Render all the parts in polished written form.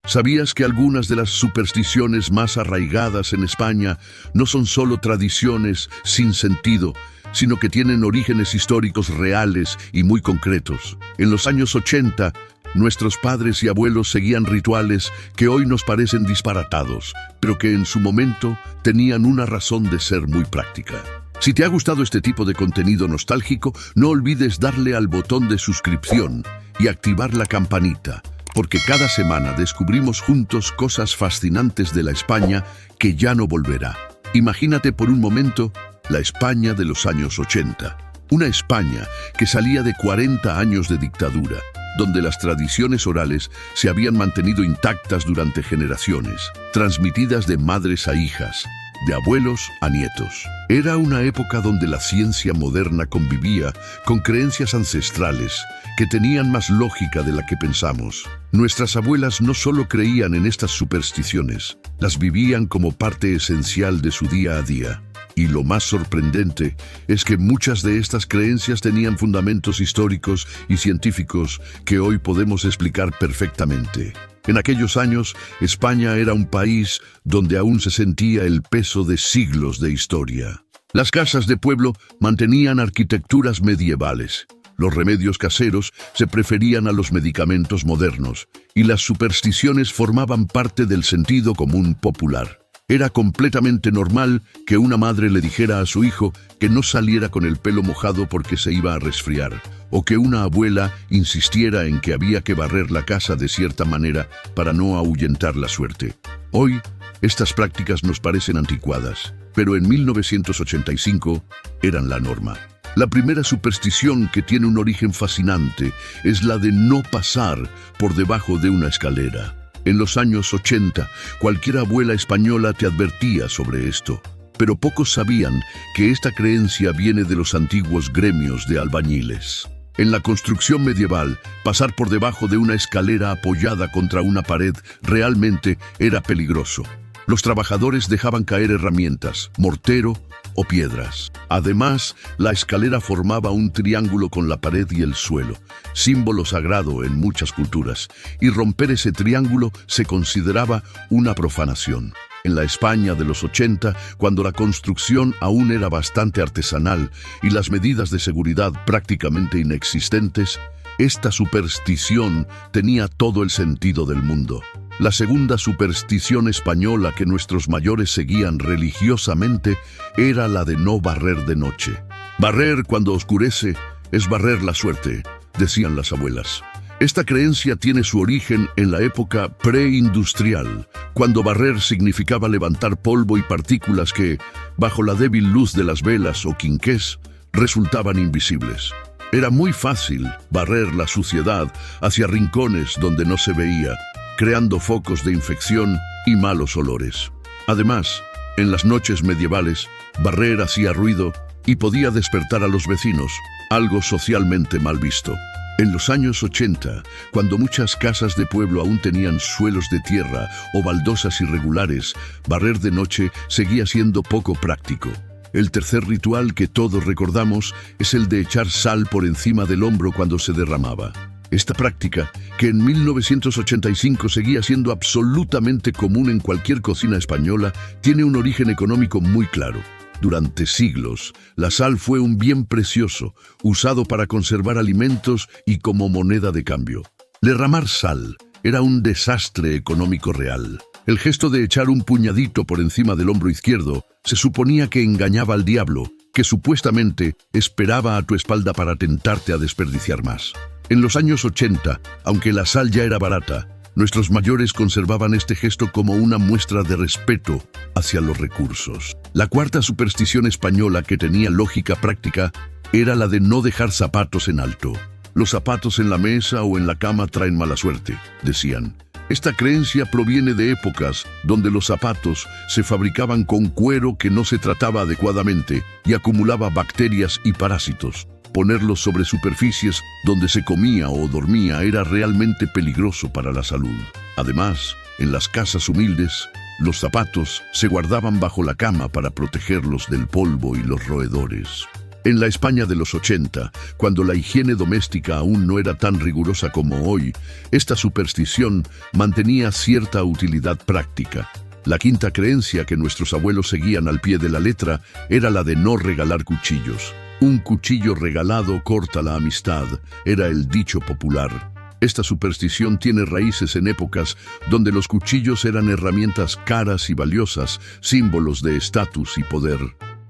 ¿Sabías que algunas de las supersticiones más arraigadas en España no son solo tradiciones sin sentido, sino que tienen orígenes históricos reales y muy concretos? En los años 80, nuestros padres y abuelos seguían rituales que hoy nos parecen disparatados, pero que en su momento tenían una razón de ser muy práctica. Si te ha gustado este tipo de contenido nostálgico, no olvides darle al botón de suscripción y activar la campanita, porque cada semana descubrimos juntos cosas fascinantes de la España que ya no volverá. Imagínate por un momento la España de los años 80, una España que salía de 40 años de dictadura, donde las tradiciones orales se habían mantenido intactas durante generaciones, transmitidas de madres a hijas, de abuelos a nietos. Era una época donde la ciencia moderna convivía con creencias ancestrales que tenían más lógica de la que pensamos. Nuestras abuelas no solo creían en estas supersticiones, las vivían como parte esencial de su día a día. Y lo más sorprendente es que muchas de estas creencias tenían fundamentos históricos y científicos que hoy podemos explicar perfectamente. En aquellos años, España era un país donde aún se sentía el peso de siglos de historia. Las casas de pueblo mantenían arquitecturas medievales. Los remedios caseros se preferían a los medicamentos modernos, y las supersticiones formaban parte del sentido común popular. Era completamente normal que una madre le dijera a su hijo que no saliera con el pelo mojado porque se iba a resfriar, o que una abuela insistiera en que había que barrer la casa de cierta manera para no ahuyentar la suerte. Hoy, estas prácticas nos parecen anticuadas, pero en 1985 eran la norma. La primera superstición, que tiene un origen fascinante, es la de no pasar por debajo de una escalera. En los años 80, cualquier abuela española te advertía sobre esto, pero pocos sabían que esta creencia viene de los antiguos gremios de albañiles. En la construcción medieval, pasar por debajo de una escalera apoyada contra una pared realmente era peligroso. Los trabajadores dejaban caer herramientas, mortero o piedras. Además, la escalera formaba un triángulo con la pared y el suelo, símbolo sagrado en muchas culturas, y romper ese triángulo se consideraba una profanación. En la España de los 80, cuando la construcción aún era bastante artesanal y las medidas de seguridad prácticamente inexistentes, esta superstición tenía todo el sentido del mundo. La segunda superstición española que nuestros mayores seguían religiosamente era la de no barrer de noche. Barrer cuando oscurece es barrer la suerte, decían las abuelas. Esta creencia tiene su origen en la época preindustrial, cuando barrer significaba levantar polvo y partículas que, bajo la débil luz de las velas o quinqués, resultaban invisibles. Era muy fácil barrer la suciedad hacia rincones donde no se veía, creando focos de infección y malos olores. Además, en las noches medievales, barrer hacía ruido y podía despertar a los vecinos, algo socialmente mal visto. En los años 80, cuando muchas casas de pueblo aún tenían suelos de tierra o baldosas irregulares, barrer de noche seguía siendo poco práctico. El tercer ritual que todos recordamos es el de echar sal por encima del hombro cuando se derramaba. Esta práctica, que en 1985 seguía siendo absolutamente común en cualquier cocina española, tiene un origen económico muy claro. Durante siglos, la sal fue un bien precioso, usado para conservar alimentos y como moneda de cambio. Derramar sal era un desastre económico real. El gesto de echar un puñadito por encima del hombro izquierdo se suponía que engañaba al diablo, que supuestamente esperaba a tu espalda para tentarte a desperdiciar más. En los años 80, aunque la sal ya era barata, nuestros mayores conservaban este gesto como una muestra de respeto hacia los recursos. La cuarta superstición española, que tenía lógica práctica, era la de no dejar zapatos en alto. Los zapatos en la mesa o en la cama traen mala suerte, decían. Esta creencia proviene de épocas donde los zapatos se fabricaban con cuero que no se trataba adecuadamente y acumulaba bacterias y parásitos. Ponerlos sobre superficies donde se comía o dormía era realmente peligroso para la salud. Además, en las casas humildes, los zapatos se guardaban bajo la cama para protegerlos del polvo y los roedores. En la España de los 80, cuando la higiene doméstica aún no era tan rigurosa como hoy, esta superstición mantenía cierta utilidad práctica. La quinta creencia que nuestros abuelos seguían al pie de la letra era la de no regalar cuchillos. Un cuchillo regalado corta la amistad, era el dicho popular. Esta superstición tiene raíces en épocas donde los cuchillos eran herramientas caras y valiosas, símbolos de estatus y poder.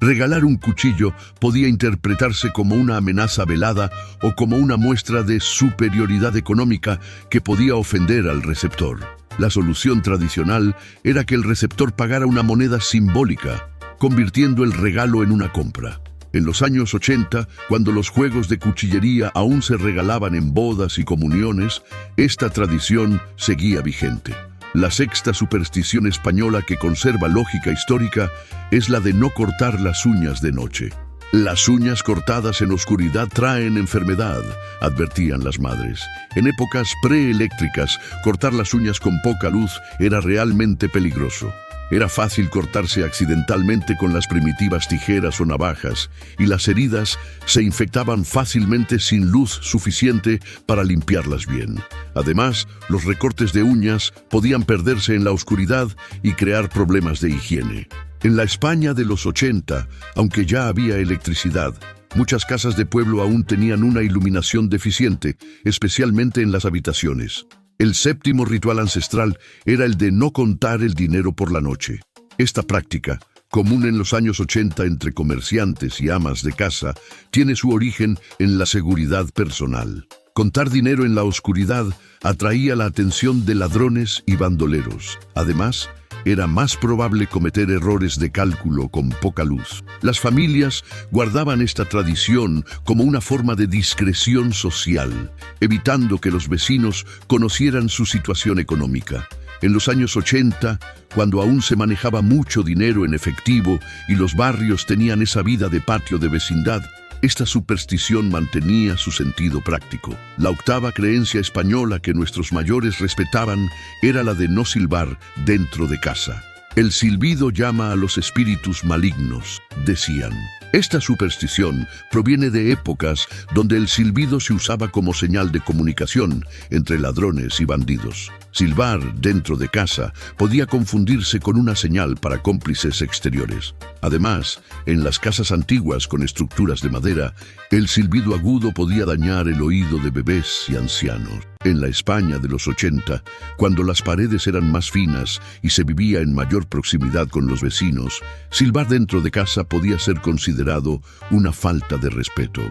Regalar un cuchillo podía interpretarse como una amenaza velada o como una muestra de superioridad económica que podía ofender al receptor. La solución tradicional era que el receptor pagara una moneda simbólica, convirtiendo el regalo en una compra. En los años 80, cuando los juegos de cuchillería aún se regalaban en bodas y comuniones, esta tradición seguía vigente. La sexta superstición española que conserva lógica histórica es la de no cortar las uñas de noche. Las uñas cortadas en oscuridad traen enfermedad, advertían las madres. En épocas preeléctricas, cortar las uñas con poca luz era realmente peligroso. Era fácil cortarse accidentalmente con las primitivas tijeras o navajas, y las heridas se infectaban fácilmente sin luz suficiente para limpiarlas bien. Además, los recortes de uñas podían perderse en la oscuridad y crear problemas de higiene. En la España de los 80, aunque ya había electricidad, muchas casas de pueblo aún tenían una iluminación deficiente, especialmente en las habitaciones. El séptimo ritual ancestral era el de no contar el dinero por la noche. Esta práctica, común en los años 80 entre comerciantes y amas de casa, tiene su origen en la seguridad personal. Contar dinero en la oscuridad atraía la atención de ladrones y bandoleros. Además, era más probable cometer errores de cálculo con poca luz. Las familias guardaban esta tradición como una forma de discreción social, evitando que los vecinos conocieran su situación económica. En los años 80, cuando aún se manejaba mucho dinero en efectivo y los barrios tenían esa vida de patio de vecindad, esta superstición mantenía su sentido práctico. La octava creencia española que nuestros mayores respetaban era la de no silbar dentro de casa. El silbido llama a los espíritus malignos, decían. Esta superstición proviene de épocas donde el silbido se usaba como señal de comunicación entre ladrones y bandidos. Silbar dentro de casa podía confundirse con una señal para cómplices exteriores. Además, en las casas antiguas con estructuras de madera, el silbido agudo podía dañar el oído de bebés y ancianos. En la España de los 80, cuando las paredes eran más finas y se vivía en mayor proximidad con los vecinos, silbar dentro de casa podía ser considerado una falta de respeto.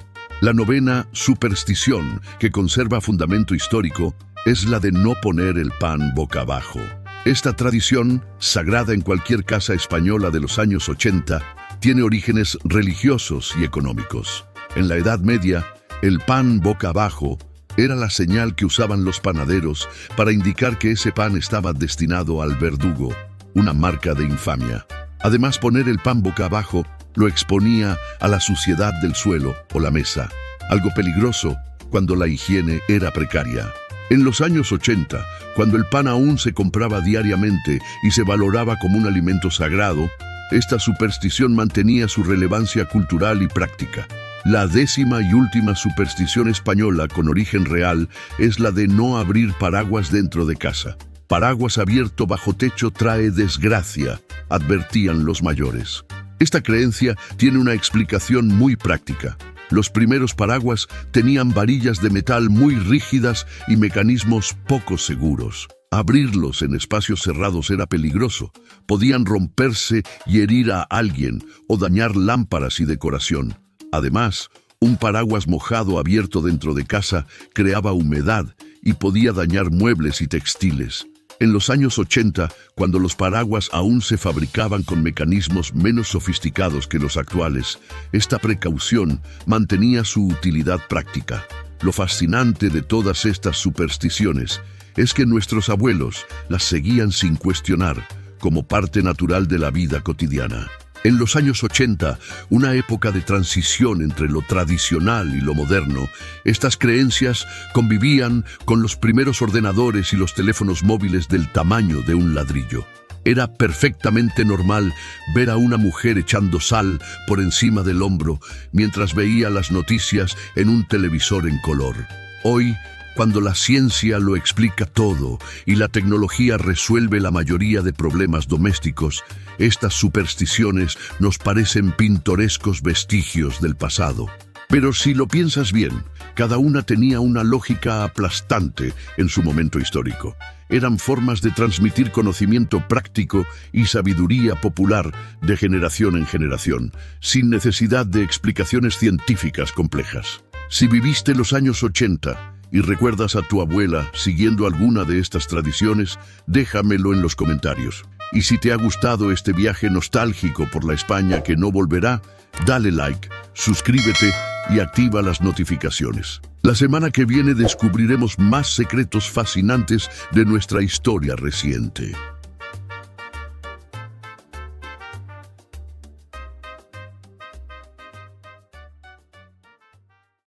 La novena superstición, que conserva fundamento histórico, es la de no poner el pan boca abajo. Esta tradición, sagrada en cualquier casa española de los años 80, tiene orígenes religiosos y económicos. En la Edad Media, el pan boca abajo era la señal que usaban los panaderos para indicar que ese pan estaba destinado al verdugo, una marca de infamia. Además, poner el pan boca abajo lo exponía a la suciedad del suelo o la mesa, algo peligroso cuando la higiene era precaria. En los años 80, cuando el pan aún se compraba diariamente y se valoraba como un alimento sagrado, esta superstición mantenía su relevancia cultural y práctica. La décima y última superstición española con origen real es la de no abrir paraguas dentro de casa. Paraguas abierto bajo techo trae desgracia, advertían los mayores. Esta creencia tiene una explicación muy práctica. Los primeros paraguas tenían varillas de metal muy rígidas y mecanismos poco seguros. Abrirlos en espacios cerrados era peligroso. Podían romperse y herir a alguien o dañar lámparas y decoración. Además, un paraguas mojado abierto dentro de casa creaba humedad y podía dañar muebles y textiles. En los años 80, cuando los paraguas aún se fabricaban con mecanismos menos sofisticados que los actuales, esta precaución mantenía su utilidad práctica. Lo fascinante de todas estas supersticiones es que nuestros abuelos las seguían sin cuestionar, como parte natural de la vida cotidiana. En los años 80, una época de transición entre lo tradicional y lo moderno, estas creencias convivían con los primeros ordenadores y los teléfonos móviles del tamaño de un ladrillo. Era perfectamente normal ver a una mujer echando sal por encima del hombro mientras veía las noticias en un televisor en color. Hoy, cuando la ciencia lo explica todo y la tecnología resuelve la mayoría de problemas domésticos, estas supersticiones nos parecen pintorescos vestigios del pasado. Pero si lo piensas bien, cada una tenía una lógica aplastante en su momento histórico. Eran formas de transmitir conocimiento práctico y sabiduría popular de generación en generación, sin necesidad de explicaciones científicas complejas. Si viviste los años 80 y recuerdas a tu abuela siguiendo alguna de estas tradiciones, déjamelo en los comentarios. Y si te ha gustado este viaje nostálgico por la España que no volverá, dale like, suscríbete y activa las notificaciones. La semana que viene descubriremos más secretos fascinantes de nuestra historia reciente.